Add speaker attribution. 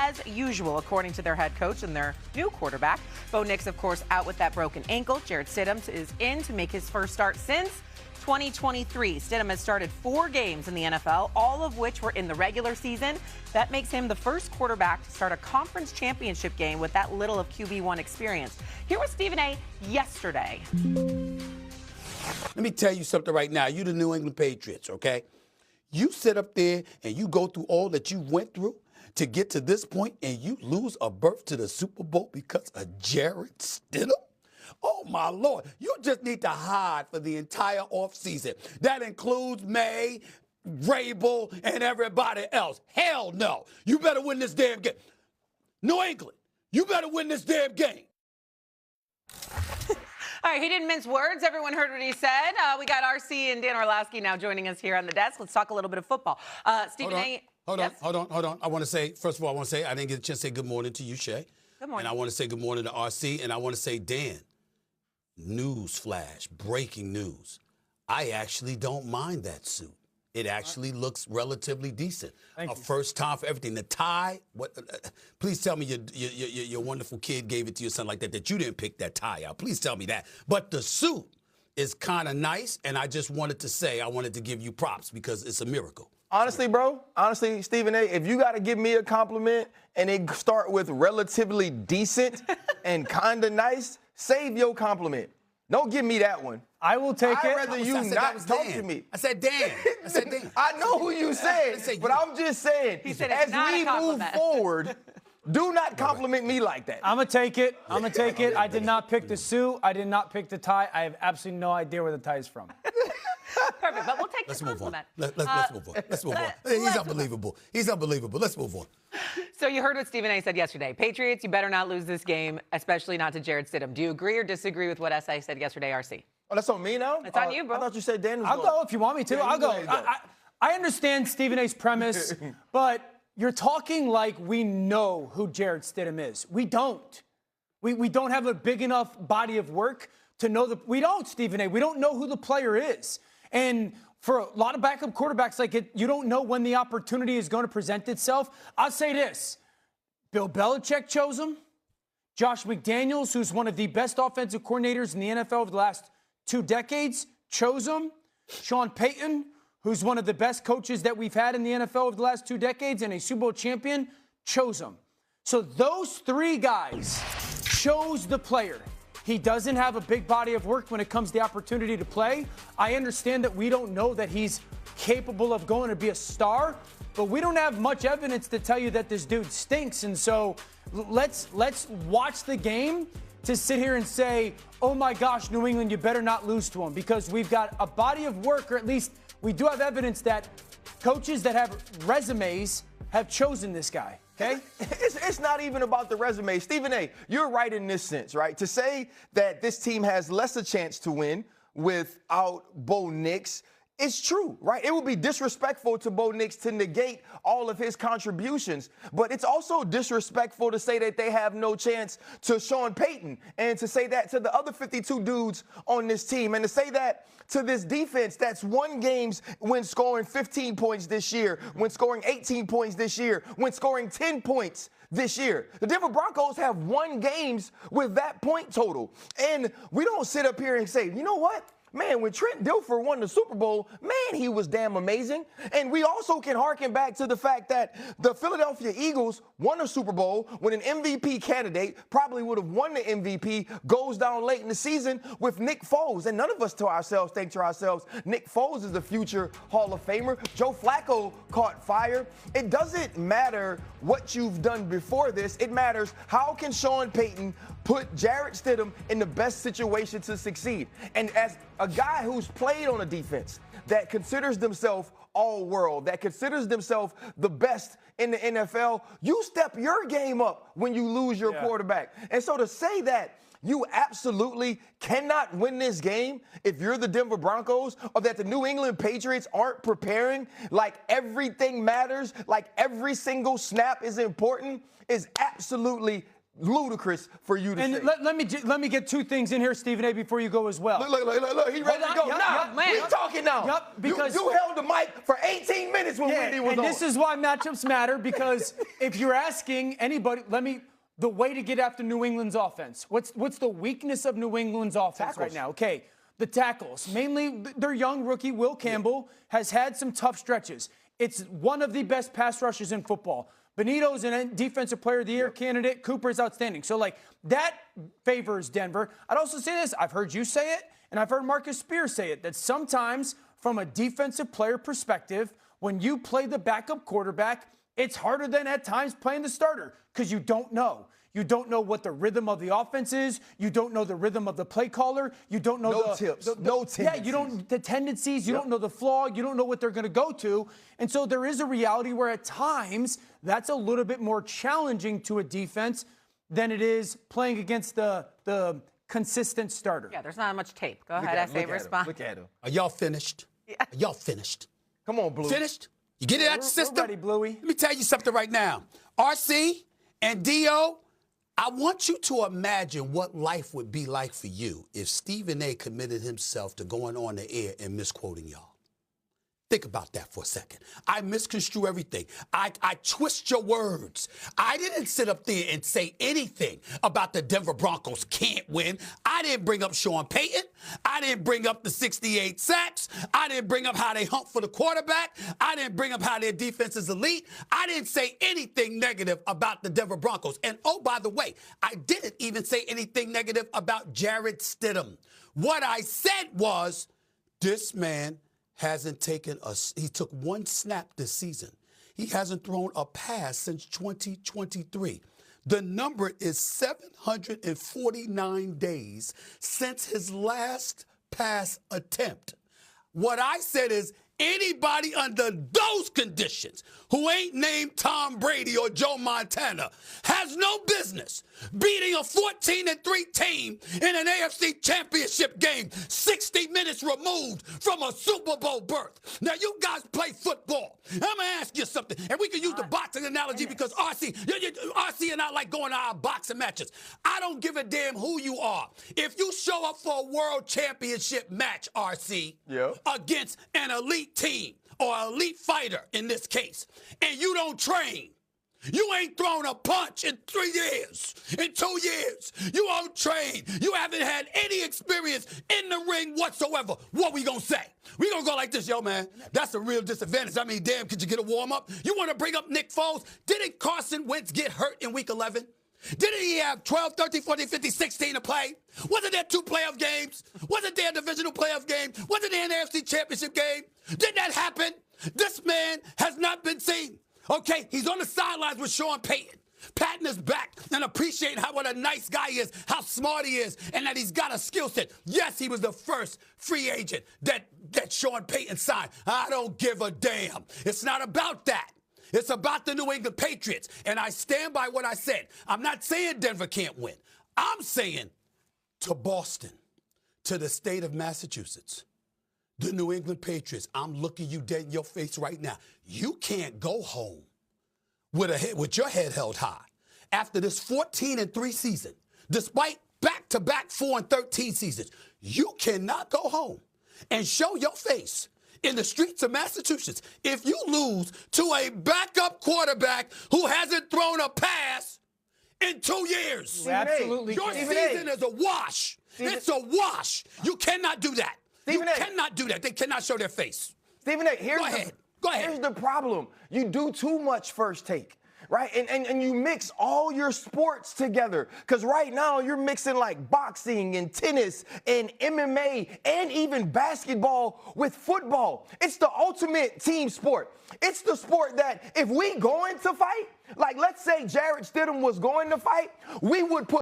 Speaker 1: as usual, according to their head coach and their new quarterback. Bo Nix, of course, out with that broken ankle. Jarrett Stidham is in to make his first start since 2023. Stidham has started 4 games in the NFL, all of which were in the regular season. That makes him the first quarterback to start a conference championship game with that little of QB1 experience. Here was Stephen A. yesterday.
Speaker 2: Let me tell you something right now. You the New England Patriots, okay? You sit up there and you go through all that you went through to get to this point, and you lose a berth to the Super Bowl because of Jarrett Stidham? Oh, my Lord. You just need to hide for the entire offseason. That includes May, Rabel, and everybody else. Hell no. You better win this damn game. New England, you better win this damn game.
Speaker 1: All right, he didn't mince words. Everyone heard what he said. We got RC and Dan Orlowski now joining us here on the desk. Let's talk a little bit of football. Stephen A.
Speaker 2: Hold on. I want to say, first of all, I didn't get a chance to say good morning to you, Shay.
Speaker 1: Good morning.
Speaker 2: And I want to say good morning to RC, and I want to say, Dan, news flash, breaking news. I actually don't mind that suit. It actually looks relatively decent.
Speaker 3: Thank you.
Speaker 2: First time for everything. The tie, please tell me your wonderful kid gave it to you, something like that you didn't pick that tie out. Please tell me that. But the suit is kind of nice, and I just wanted to say, I wanted to give you props because it's a miracle.
Speaker 3: Honestly, bro, Stephen A., if you got to give me a compliment and it start with relatively decent and kind of nice, save your compliment. Don't give me that one.
Speaker 4: I will take it.
Speaker 3: I'd rather you not talk to me.
Speaker 2: I said Dan.
Speaker 3: I know who you said, but I'm just saying, as we move forward, do not compliment me like that.
Speaker 4: I'm going to take it. I did not pick the suit. I did not pick the tie. I have absolutely no idea where the tie is from.
Speaker 1: Perfect, but we'll take the compliment.
Speaker 2: Let's move on. Let's move on. He's unbelievable. Let's move on.
Speaker 1: So you heard what Stephen A. said yesterday. Patriots, you better not lose this game, especially not to Jarrett Stidham. Do you agree or disagree with what S.I. said yesterday, RC?
Speaker 3: Oh, that's on me now?
Speaker 1: It's on you, bro.
Speaker 3: I thought you said Dan was
Speaker 4: I'll go if you want me to.
Speaker 3: Yeah,
Speaker 4: I'll go. I understand Stephen A.'s premise, but you're talking like we know who Jarrett Stidham is. We don't. We don't have a big enough body of work to know we don't, Stephen A. We don't know who the player is. And for a lot of backup quarterbacks, you don't know when the opportunity is going to present itself. I'll say this. Bill Belichick chose him. Josh McDaniels, who's one of the best offensive coordinators in the NFL over the last 2 decades, chose him. Sean Payton, who's one of the best coaches that we've had in the NFL over the last 2 decades and a Super Bowl champion, chose him. So those 3 guys chose the player. He doesn't have a big body of work when it comes to the opportunity to play. I understand that we don't know that he's capable of going to be a star, but we don't have much evidence to tell you that this dude stinks. And so let's watch the game to sit here and say, oh my gosh, New England, you better not lose to him, because we've got a body of work, or at least we do have evidence that coaches that have resumes have chosen this guy. Okay?
Speaker 3: It's not even about the resume. Stephen A., you're right in this sense, right? To say that this team has less a chance to win without Bo Nix, it's true, right? It would be disrespectful to Bo Nix to negate all of his contributions. But it's also disrespectful to say that they have no chance to Sean Payton, and to say that to the other 52 dudes on this team, and to say that to this defense that's won games when scoring 15 points this year, when scoring 18 points this year, when scoring 10 points this year. The Denver Broncos have won games with that point total. And we don't sit up here and say, you know what? Man, when Trent Dilfer won the Super Bowl, man, he was damn amazing. And we also can harken back to the fact that the Philadelphia Eagles won a Super Bowl when an MVP candidate probably would have won the MVP, goes down late in the season with Nick Foles. And none of us think to ourselves, Nick Foles is the future Hall of Famer. Joe Flacco caught fire. It doesn't matter what you've done before this. It matters how can Sean Payton put Jarrett Stidham in the best situation to succeed. And as a guy who's played on a defense that considers themselves all-world, that considers themselves the best in the NFL, you step your game up when you lose your quarterback. And so to say that you absolutely cannot win this game if you're the Denver Broncos, or that the New England Patriots aren't preparing like everything matters, like every single snap is important, is absolutely ludicrous for you to say.
Speaker 4: And let me get two things in here, Stephen A., before you go as well.
Speaker 3: Look, he ready to go. We talking now.
Speaker 4: Yep, because
Speaker 3: you held the mic for 18 minutes when Wendy was on.
Speaker 4: And this is why matchups matter, because if you're asking anybody, the way to get after New England's offense. What's the weakness of New England's offense right now? Okay, the tackles. Mainly, their young rookie, Will Campbell, has had some tough stretches. It's one of the best pass rushers in football. Benito's a Defensive Player of the Year candidate. Cooper's outstanding. So, that favors Denver. I'd also say this. I've heard you say it, and I've heard Marcus Spears say it, that sometimes from a defensive player perspective, when you play the backup quarterback, it's harder than at times playing the starter because you don't know. You don't know what the rhythm of the offense is. You don't know the rhythm of the play caller. You don't know
Speaker 3: no tips.
Speaker 4: Yeah, you don't the tendencies. You don't know the flaw. You don't know what they're going to go to. And so there is a reality where at times that's a little bit more challenging to a defense than it is playing against the consistent starter.
Speaker 1: Yeah, there's not much tape. Go ahead, SA, respond.
Speaker 3: Look at him.
Speaker 2: Are y'all finished?
Speaker 1: Yeah.
Speaker 2: Are y'all finished?
Speaker 3: Come on, Blue.
Speaker 2: Finished? You get it out the system?
Speaker 4: We're ready, Bluey.
Speaker 2: Let me tell you something right now. RC and Dio, I want you to imagine what life would be like for you if Stephen A. committed himself to going on the air and misquoting y'all. Think about that for a second. I misconstrue everything. I twist your words. I didn't sit up there and say anything about the Denver Broncos can't win. I didn't bring up Sean Payton. I didn't bring up the 68 sacks. I didn't bring up how they hunt for the quarterback. I didn't bring up how their defense is elite. I didn't say anything negative about the Denver Broncos. And oh, by the way, I didn't even say anything negative about Jarrett Stidham. What I said was, this man hasn't taken he took one snap this season. He hasn't thrown a pass since 2023. The number is 749 days since his last pass attempt. What I said is, anybody under those conditions who ain't named Tom Brady or Joe Montana has no business beating a 14-3 team in an AFC championship game 60 minutes removed from a Super Bowl berth. Now, you guys play football. I'm going to ask you something, and we can use the boxing analogy because RC and I like going to our boxing matches. I don't give a damn who you are. If you show up for a world championship match, RC, against an elite team or an elite fighter in this case, and you don't train, you ain't thrown a punch in 3 years, in 2 years. You won't train. You haven't had any experience in the ring whatsoever. What we gonna say? We gonna go like this, yo, man. That's a real disadvantage. I mean, damn, could you get a warm-up? You want to bring up Nick Foles? Didn't Carson Wentz get hurt in Week 11? Didn't he have 12, 13, 14, 15, 16 to play? Wasn't there 2 playoff games? Wasn't there a divisional playoff game? Wasn't there an AFC championship game? Did that happen? This man has not been seen. Okay, he's on the sidelines with Sean Payton, patting his back and appreciating what a nice guy he is, how smart he is, and that he's got a skill set. Yes, he was the first free agent that Sean Payton signed. I don't give a damn. It's not about that. It's about the New England Patriots, and I stand by what I said. I'm not saying Denver can't win. I'm saying to Boston, to the state of Massachusetts, the New England Patriots, I'm looking you dead in your face right now. You can't go home with your head held high after this 14-3 season, despite back-to-back 4-13 seasons. You cannot go home and show your face in the streets of Massachusetts if you lose to a backup quarterback who hasn't thrown a pass in 2 years.
Speaker 4: Absolutely.
Speaker 2: Your season is a wash. It's a wash. You cannot do that. You cannot do that. They cannot show their face.
Speaker 3: Stephen A.,
Speaker 2: Go ahead.
Speaker 3: Here's the problem. You do too much first take, right? And you mix all your sports together. Because right now you're mixing like boxing and tennis and MMA and even basketball with football. It's the ultimate team sport. It's the sport that if we going to fight, like let's say Jarrett Stidham was going to fight, we would put